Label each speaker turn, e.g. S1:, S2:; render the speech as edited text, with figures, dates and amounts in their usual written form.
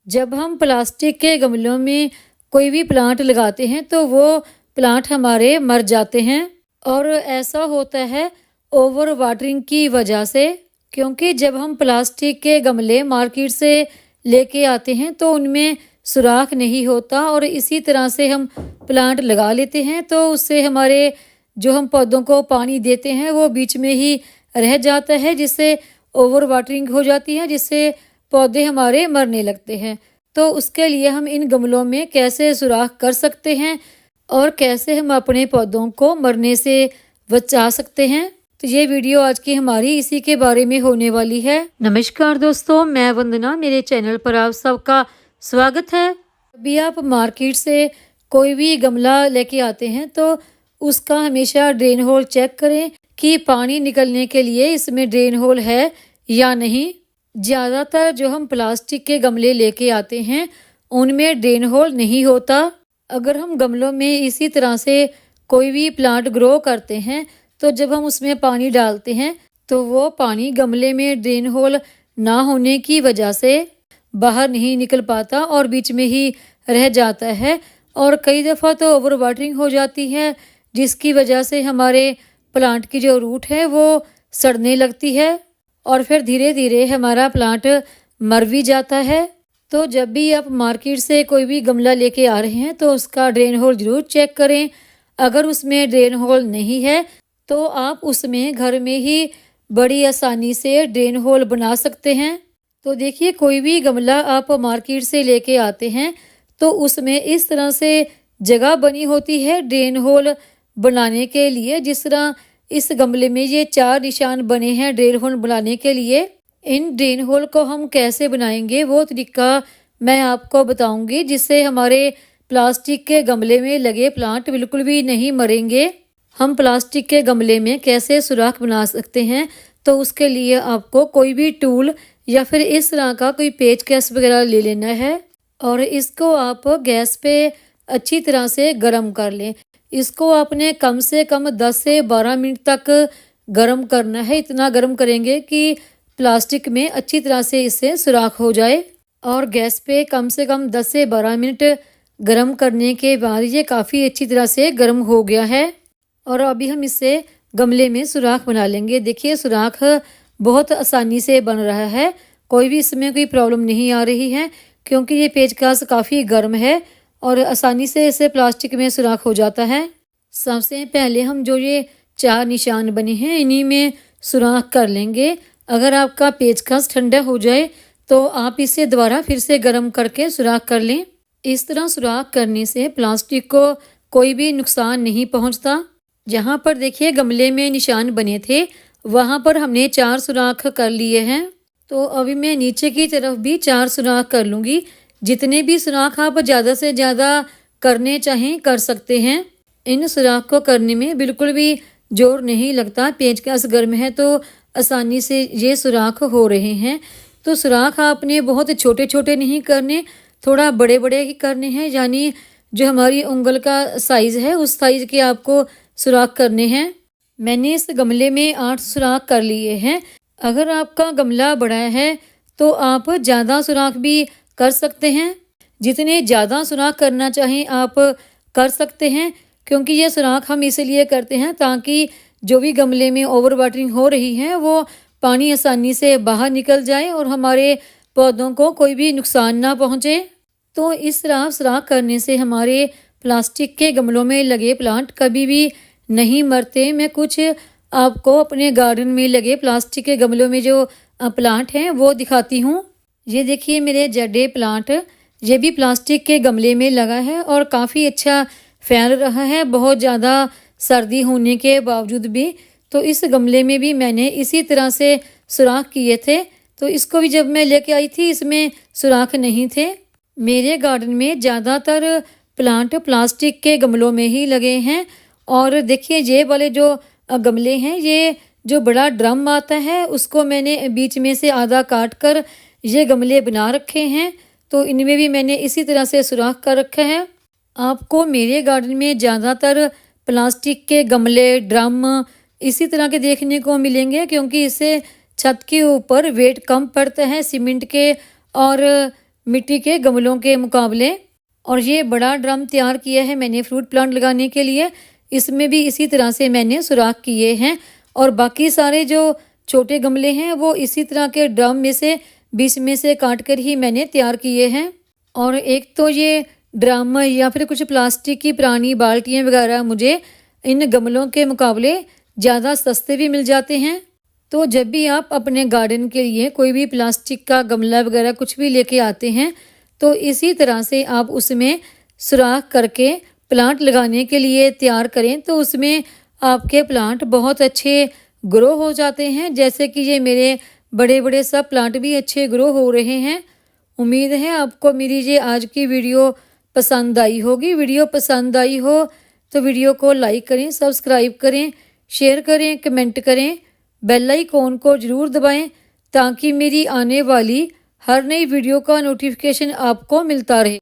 S1: जब हम प्लास्टिक के गमलों में कोई भी प्लांट लगाते हैं तो वो प्लांट हमारे मर जाते हैं और ऐसा होता है ओवर वाटरिंग की वजह से। क्योंकि जब हम प्लास्टिक के गमले मार्केट से लेके आते हैं तो उनमें सुराख नहीं होता और इसी तरह से हम प्लांट लगा लेते हैं तो उससे हमारे जो हम पौधों को पानी देते हैं वो बीच में ही रह जाता है, जिससे ओवर वाटरिंग हो जाती है, जिससे पौधे हमारे मरने लगते हैं। तो उसके लिए हम इन गमलों में कैसे सुराख कर सकते हैं और कैसे हम अपने पौधों को मरने से बचा सकते हैं, तो ये वीडियो आज की हमारी इसी के बारे में होने वाली है। नमस्कार दोस्तों, मैं वंदना, मेरे चैनल पर आप सबका स्वागत है। अभी आप मार्केट से कोई भी गमला लेके आते हैं तो उसका हमेशा ड्रेन होल चेक करें कि पानी निकलने के लिए इसमें ड्रेन होल है या नहीं। ज़्यादातर जो हम प्लास्टिक के गमले लेके आते हैं उनमें ड्रेन होल नहीं होता। अगर हम गमलों में इसी तरह से कोई भी प्लांट ग्रो करते हैं तो जब हम उसमें पानी डालते हैं तो वो पानी गमले में ड्रेन होल ना होने की वजह से बाहर नहीं निकल पाता और बीच में ही रह जाता है और कई दफ़ा तो ओवर वाटरिंग हो जाती है, जिसकी वजह से हमारे प्लांट की जो रूट है वो सड़ने लगती है और फिर धीरे धीरे हमारा प्लांट मर भी जाता है। तो जब भी आप मार्केट से कोई भी गमला लेके आ रहे हैं तो उसका ड्रेन होल ज़रूर चेक करें। अगर उसमें ड्रेन होल नहीं है तो आप उसमें घर में ही बड़ी आसानी से ड्रेन होल बना सकते हैं। तो देखिए, कोई भी गमला आप मार्केट से लेके आते हैं तो उसमें इस तरह से जगह बनी होती है ड्रेन होल बनाने के लिए। जिस तरह इस गमले में ये 4 निशान बने हैं ड्रेन होल बनाने के लिए। इन ड्रेन होल को हम कैसे बनाएंगे वो तरीका मैं आपको बताऊंगी, जिससे हमारे प्लास्टिक के गमले में लगे प्लांट बिल्कुल भी नहीं मरेंगे। हम प्लास्टिक के गमले में कैसे सुराख बना सकते हैं, तो उसके लिए आपको कोई भी टूल या फिर इस तरह का कोई पेचकस वगैरह ले लेना है और इसको आप गैस पे अच्छी तरह से गर्म कर लें। इसको आपने कम से कम 10 से 12 मिनट तक गर्म करना है। इतना गर्म करेंगे कि प्लास्टिक में अच्छी तरह से इससे सुराख हो जाए। और गैस पे कम से कम 10 से 12 मिनट गर्म करने के बाद ये काफ़ी अच्छी तरह से गर्म हो गया है और अभी हम इससे गमले में सुराख बना लेंगे। देखिए, सुराख बहुत आसानी से बन रहा है, कोई भी इसमें कोई प्रॉब्लम नहीं आ रही है क्योंकि ये पेचकस काफ़ी गर्म है और आसानी से इसे प्लास्टिक में सुराख हो जाता है। सबसे पहले हम जो ये 4 निशान बने हैं इन्हीं में सुराख कर लेंगे। अगर आपका पेचकस ठंडा हो जाए तो आप इसे दोबारा फिर से गर्म करके सुराख कर लें। इस तरह सुराख करने से प्लास्टिक को कोई भी नुकसान नहीं पहुंचता। जहां पर देखिए गमले में निशान बने थे वहां पर हमने 4 सुराख कर लिए हैं। तो अभी मैं नीचे की तरफ भी 4 सुराख कर लूँगी। जितने भी सुराख आप ज़्यादा से ज़्यादा करने चाहें कर सकते हैं। इन सुराख को करने में बिल्कुल भी जोर नहीं लगता, पेचकस गर्म है तो आसानी से ये सुराख हो रहे हैं। तो सुराख आपने बहुत छोटे छोटे नहीं करने, थोड़ा बड़े बड़े ही करने हैं, यानी जो हमारी उंगल का साइज़ है उस साइज़ के आपको सुराख करने हैं। मैंने इस गमले में 8 सुराख कर लिए हैं। अगर आपका गमला बड़ा है तो आप ज़्यादा सुराख भी कर सकते हैं। जितने ज़्यादा सुराख करना चाहें आप कर सकते हैं, क्योंकि ये सुराख हम इसलिए करते हैं ताकि जो भी गमले में ओवर वाटरिंग हो रही है वो पानी आसानी से बाहर निकल जाए और हमारे पौधों को कोई भी नुकसान ना पहुँचे। तो इस तरह सुराख करने से हमारे प्लास्टिक के गमलों में लगे प्लांट कभी भी नहीं मरते। मैं कुछ आपको अपने गार्डन में लगे प्लास्टिक के गमलों में जो प्लांट हैं वो दिखाती हूँ। ये देखिए मेरे जडे प्लांट, ये भी प्लास्टिक के गमले में लगा है और काफ़ी अच्छा फैल रहा है बहुत ज़्यादा सर्दी होने के बावजूद भी। तो इस गमले में भी मैंने इसी तरह से सुराख किए थे। तो इसको भी जब मैं लेके आई थी इसमें सुराख नहीं थे। मेरे गार्डन में ज़्यादातर प्लांट प्लास्टिक के गमलों में ही लगे हैं। और देखिए ये वाले जो गमले हैं, ये जो बड़ा ड्रम आता है उसको मैंने बीच में से आधा काट कर ये गमले बना रखे हैं। तो इनमें भी मैंने इसी तरह से सुराख कर रखा है। आपको मेरे गार्डन में ज़्यादातर प्लास्टिक के गमले, ड्रम इसी तरह के देखने को मिलेंगे, क्योंकि इससे छत के ऊपर वेट कम पड़ता है सीमेंट के और मिट्टी के गमलों के मुकाबले। और ये बड़ा ड्रम तैयार किया है मैंने फ्रूट प्लांट लगाने के लिए। इसमें भी इसी तरह से मैंने सुराख किए हैं और बाकी सारे जो छोटे गमले हैं वो इसी तरह के ड्रम में से बीच में से काट कर ही मैंने तैयार किए हैं। और एक तो ये ड्रम या फिर कुछ प्लास्टिक की पुरानी बाल्टियाँ वगैरह मुझे इन गमलों के मुकाबले ज़्यादा सस्ते भी मिल जाते हैं। तो जब भी आप अपने गार्डन के लिए कोई भी प्लास्टिक का गमला वगैरह कुछ भी लेके आते हैं तो इसी तरह से आप उसमें सुराख करके प्लांट लगाने के लिए तैयार करें, तो उसमें आपके प्लांट बहुत अच्छे ग्रो हो जाते हैं। जैसे कि ये मेरे बड़े बड़े सब प्लांट भी अच्छे ग्रो हो रहे हैं। उम्मीद है आपको मेरी ये आज की वीडियो पसंद आई होगी। वीडियो पसंद आई हो तो वीडियो को लाइक करें, सब्सक्राइब करें, शेयर करें, कमेंट करें, बेल आइकॉन को ज़रूर दबाएं ताकि मेरी आने वाली हर नई वीडियो का नोटिफिकेशन आपको मिलता रहे।